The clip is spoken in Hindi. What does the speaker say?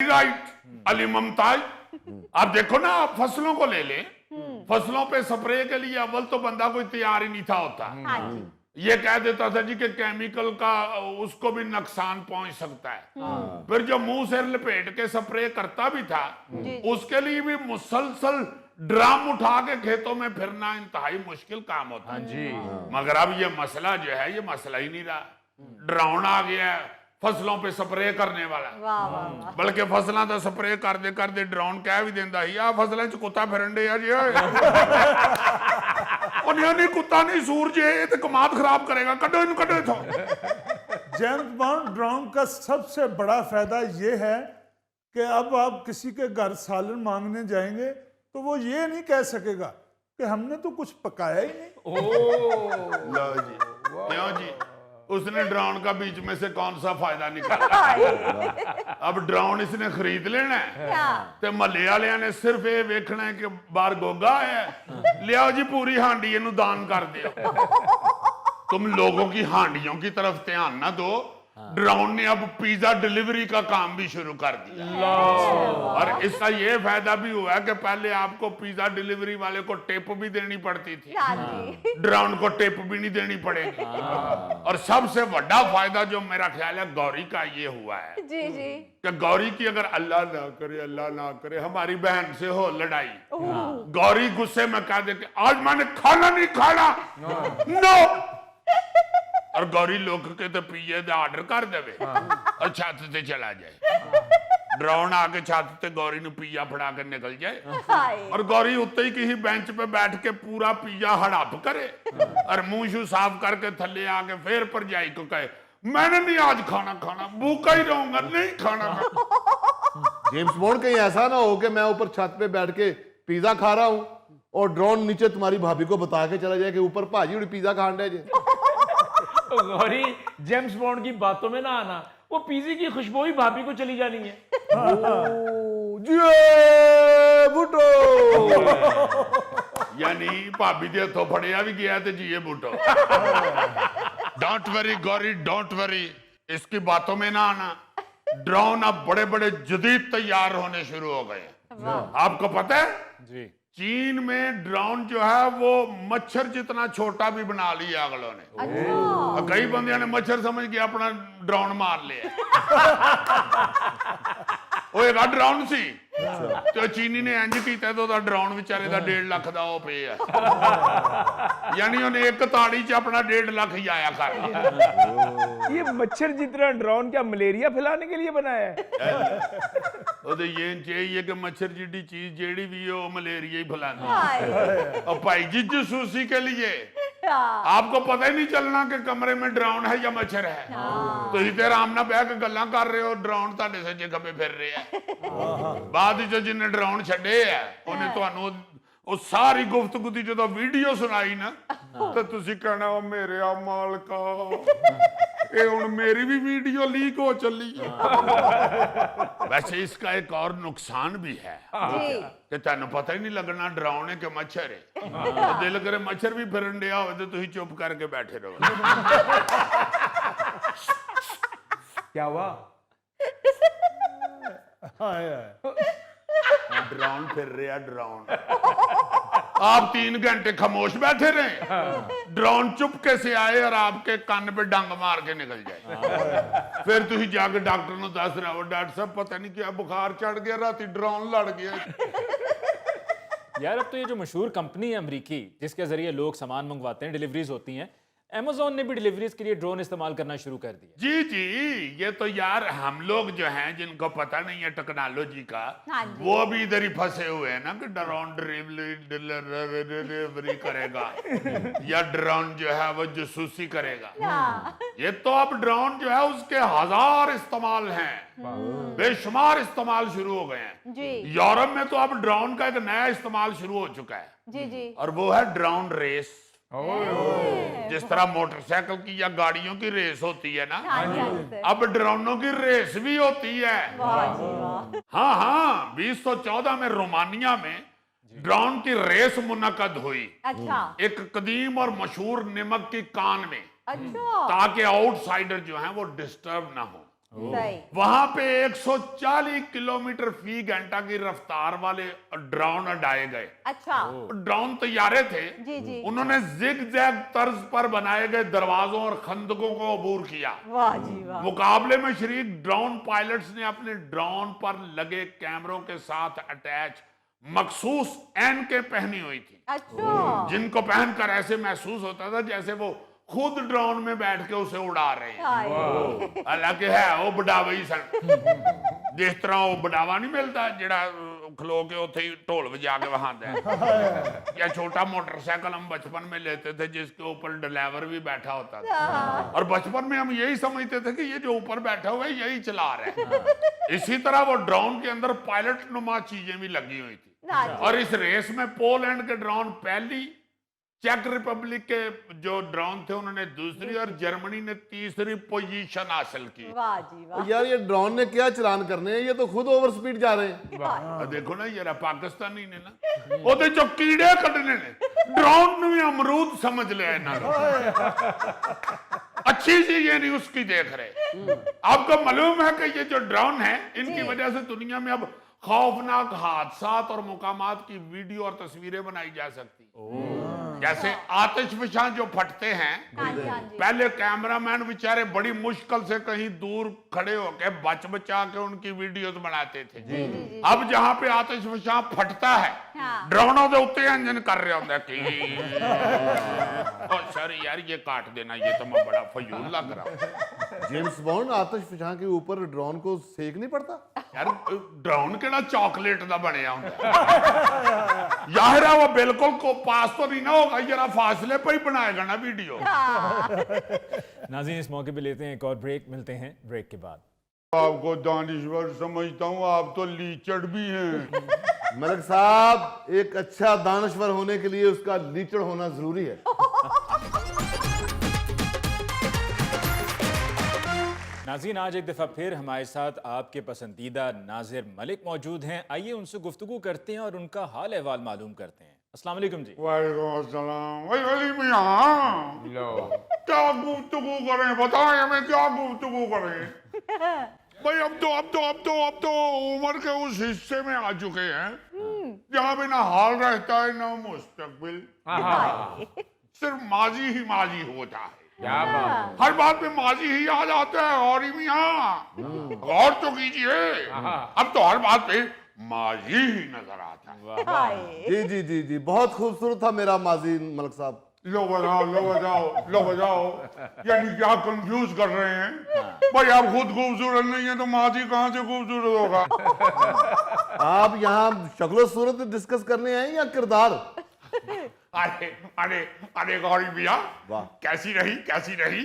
राइट अली मुमताज। आप देखो ना, आप फसलों को ले लें, फसलों पे स्प्रे के लिए अव्वल तो बंदा कोई तैयार ही नहीं था होता। हाँ जी। ये कह देता था जी कि केमिकल का उसको भी नुकसान पहुंच सकता है। फिर जो मुंह से लपेट के स्प्रे करता भी था, उसके लिए भी मुसलसल ड्रम उठा के खेतों में फिरना इंतहाई मुश्किल काम होता है जी। मगर अब ये मसला जो है, ये मसला ही नहीं रहा। ड्रोन आ गया है फसलों पे स्प्रे करने वाला, वाह वाह वाह। बल्कि फसलों का स्प्रे कर दे ड्रोन कह भी देता ही आ फसलों च कुत्ता फिरन डे जी नहीं कुत्ता नहीं सूरज ये तो कमाद खराब करेगा, कटो इनको कटो इथों। जेम्स बॉन्ड ड्रोन का सबसे बड़ा फायदा ये है कि अब आप किसी के घर सालन मांगने जाएंगे तो वो ये नहीं कह सकेगा कि हमने तो कुछ पकाया ही नहीं। लो जी, क्यों जी, उसने ड्रोन का बीच में से कौन सा फायदा निकाला। अब ड्रोन इसने खरीद लेना है ते महल्ले वाले ने सिर्फ ये वेखना है कि बाहर गोगा आया है, लियाओ जी पूरी हांडी इनू दान कर दियो। तुम लोगों की हांडियों की तरफ ध्यान ना दो, ड्रोन ने अब पिज्जा डिलीवरी का काम भी शुरू कर दिया। और इसका ये फायदा भी हुआ है कि पहले आपको पिज्जा डिलीवरी वाले को टिप भी देनी पड़ती थी, ड्रोन को टिप भी नहीं देनी पड़ेगी। और सबसे बड़ा फायदा जो मेरा ख्याल है गौरी का ये हुआ है जी जी कि गौरी की अगर अल्लाह ना करे हमारी बहन से हो लड़ाई, गौरी गुस्से में कह दे कि आज मैंने खाना नहीं खाना, नो, और गौरी लोग के तो पिए ऑर्डर कर देवे और छत से चला जाए। ड्रोन आके छत से गौरी नु पिया फड़ा के निकल जाए और गौरी उत्ते ही किसी बेंच पे बैठ के पूरा पिया हड़प करे और मुंह शू साफ करके थले आके फिर परजाई को कहे मैंने नहीं आज खाना खाना, भूखा ही रहूंगा, नहीं खाना। जेम्स बॉन्ड कहीं ऐसा ना हो कि मैं ऊपर छत पे बैठ के पिज्जा खा रहा हूं और ड्रोन नीचे तुम्हारी भाभी को बता के चला जाए कि ऊपर भाजी उड़ी पिज्जा खान रहे जे। गौरी जेम्स बॉन्ड की बातों में ना आना, वो पिज़्ज़े की खुशबू ही भाभी को चली जानी है। बुटो यानी भाभी दे हथों फड़िया भी गया तो जिए Bhutto. Don't worry Gauri, don't worry, इसकी बातों में ना आना। ड्रोन अब बड़े बड़े जदीद तैयार होने शुरू हो गए। आपको पता है जी, चीन में ड्रोन जो है वो मच्छर जितना छोटा भी बना लिया अगलों ने। अच्छा। कई बंदियों ने मच्छर समझ के अपना ड्रोन मार लिया। वो एक ड्रोन सी तो चीनी ने इंज किया तो ड्रोन बेचारे का 1.5 लाख का वो पे है। यानी उन्हें एक ताड़ी च अपना 1.5 लाख ही आया कर। ये मच्छर जितना ड्रोन क्या मलेरिया फैलाने के लिए बनाया है? तो ये चाहिए कि मच्छर जिडी चीज जेड़ी भी हो मलेरिया ही फैलानी। और भाई जी जासूसी के लिए आपको पता ही नहीं चलना कि कमरे में ड्रोन है या मच्छर है। तो इधर आराम ना बह के गल्ला कर रहे हो, ड्रोन ਤੁਹਾਡੇ सज्जे खब्बे फिर रहे हैं। बाद जो जिन्हें ड्रोन छड़े है उन्हें ਤੁਹਾਨੂੰ ਉਹ ਸਾਰੀ ਗੁਫ਼ਤਗੂ ਦੀ ਜਦੋਂ ਵੀਡੀਓ ਸੁਣਾਈ ਨਾ ਤਾਂ ਤੁਸੀਂ ਕਹਿਣਾ ਉਹ ਮੇਰੇ ਆ ਮਾਲਕਾ ਇਹ ਹੁਣ ਮੇਰੀ ਵੀ वीडियो लीक हो चली। वैसे इसका एक और नुकसान भी है कि ਤੁਹਾਨੂੰ पता ही नहीं लगना ड्रोन है कि मच्छर है। तो दिल करे मच्छर भी फिरन दिया हो तो ਤੁਸੀਂ चुप करके बैठे रहो। क्या हुआ? ड्रोन फिर रहा ड्रोन। आप 3 घंटे खामोश बैठे रहे, ड्रोन चुपके से आए और आपके कान पे डंग मार के निकल जाए। फिर तुम जाके डॉक्टर को दस रहे हो डॉक्टर साहब पता नहीं क्या बुखार चढ़ गया, रात ड्रोन लड़ गया। यार अब तो ये जो मशहूर कंपनी है अमेरिकी जिसके जरिए लोग सामान मंगवाते हैं, डिलीवरीज होती हैं, Amazon ने भी डिलीवरीज के लिए ड्रोन इस्तेमाल करना शुरू कर दिया। जी जी, ये तो यार हम लोग जो हैं जिनको पता नहीं है टेक्नोलॉजी का, वो भी इधर ही फंसे हुए हैं ना कि ड्रोन डिलीवरी करेगा या ड्रोन जो है वो जासूसी करेगा। ये तो अब ड्रोन जो है उसके 1000 इस्तेमाल हैं, बेशुमार इस्तेमाल शुरू हो गए हैं। यूरोप में तो अब ड्रोन का एक नया इस्तेमाल शुरू हो चुका है जी जी, और वो है ड्रोन रेस। जिस तरह मोटरसाइकिल की या गाड़ियों की रेस होती है ना, अब ड्रोनों की रेस भी होती है। हाँ हाँ, 2014 में रोमानिया में ड्रोन की रेस मुनक्कद हुई। अच्छा। एक कदीम और मशहूर निमक की कान में, अच्छा। ताकि आउटसाइडर जो हैं वो डिस्टर्ब ना हो। सही। वहां पे 140 किलोमीटर फी घंटा की रफ्तार वाले ड्रोन उड़ाए गए। अच्छा। ड्रोन तैयारे थे, जी जी। उन्होंने जिग जैग तर्ज पर बनाए गए दरवाजों और खंदकों को अबूर किया। वाह जी वाह। मुकाबले में शरीक ड्रोन पायलट्स ने अपने ड्रोन पर लगे कैमरों के साथ अटैच मखसूस एनके पहनी हुई थी, अच्छा। जिनको पहनकर ऐसे महसूस होता था जैसे वो खुद ड्रोन में बैठ के उसे उड़ा रहे हैं। हाय। हालांकि है वो बढ़ावा ही सन, जिस तरह वो बढ़ावा नहीं मिलता जेड़ा खलो के उथे ही ढोल बजा के वहांदा है, या छोटा मोटरसाइकिल हम बचपन में लेते थे जिसके ऊपर ड्राइवर भी बैठा होता था, और बचपन में हम यही समझते थे कि ये जो ऊपर बैठा हुआ है यही चला रहा है। इसी तरह वो ड्रोन के अंदर पायलट नुमा चीजें भी लगी हुई थी, और इस रेस में पोलैंड के ड्रोन पहली, चेक रिपब्लिक के जो ड्रोन थे उन्होंने दूसरी, और जर्मनी ने तीसरी पोजीशन हासिल की। वाह जी वाह। यार ये ड्रोन ने क्या चलान करने हैं, ये तो खुद ओवर स्पीड जा रहे हैं। देखो ना ये पाकिस्तानी ने ना ओदे चो कीड़े कटने ने ड्रोन ने भी अमरूद समझ लिया इन्होंने। अच्छी चीजें नहीं उसकी देख रहे। आपको मालूम है कि ये जो ड्रोन है इनकी वजह से दुनिया में अब खौफनाक हादसात और मुकामात की वीडियो और तस्वीरें बनाई जा सकती। जैसे आतिशफशां जो फटते हैं, हाँ जी, हाँ जी। पहले कैमरामैन बेचारे बड़ी मुश्किल से कहीं दूर खड़े होकर बच बचा के उनकी वीडियोस बनाते थे। अब जहां पे आतिशफशां फटता है, हाँ। ड्रोनों के उत्ते इंजन कर रहे होंगे कि सर यार ये काट देना, ये तो मैं बड़ा फजूल लग रहा हूं। जेम्स बॉन्ड आतिशफशां के ऊपर ड्रोन को सेक नहीं पड़ता? यार ड्रोन केड़ा चॉकलेट दा बनया होंदा यार, वो बिल्कुल को पास तो नहीं ना होगा, जरा फासले पर ही बनाएगा ना वीडियो। नाज़रीन इस मौके पे लेते हैं एक और ब्रेक, मिलते हैं ब्रेक के बाद। आपको दानिश्वर समझता हूँ, आप तो लीचड़ भी हैं। मलिक साहब, एक अच्छा दानश्वर होने के लिए उसका लीचड़ होना जरूरी है। नाज़रीन आज एक दफ़ा फिर हमारे साथ आपके पसंदीदा नाज़िर मलिक मौजूद हैं। आइए उनसे गुफ्तगू करते हैं और उनका हाल अहवाल मालूम करते हैं। अस्सलाम वालेकुम जी। वालेकुम अस्सलाम। वही वली मियां, क्या गुफ्तगू करें, बताएं हमें क्या गुफ्तगू करें। भाई अब तो उम्र के उस हिस्से में आ चुके हैं जहाँ पे ना हाल रहता है ना मुस्तकबिल, सिर्फ माजी ही माजी होता है। क्या बात। हर बात में माजी ही याद आता है। और मियां गौर तो कीजिए, अब तो हर बात पे माजी ही नजर आता है। हाय। जी जी जी जी, बहुत खूबसूरत था मेरा माजी मलिक साहब। लो बजाओ, यानी क्या कंफ्यूज कर रहे हैं? भाई आप खुद खूबसूरत नहीं है तो माजी कहाँ से खूबसूरत होगा? आप यहाँ शक्लो सूरत डिस्कस करने आए या किरदार? अरे गौरी भैया, वाह। कैसी रही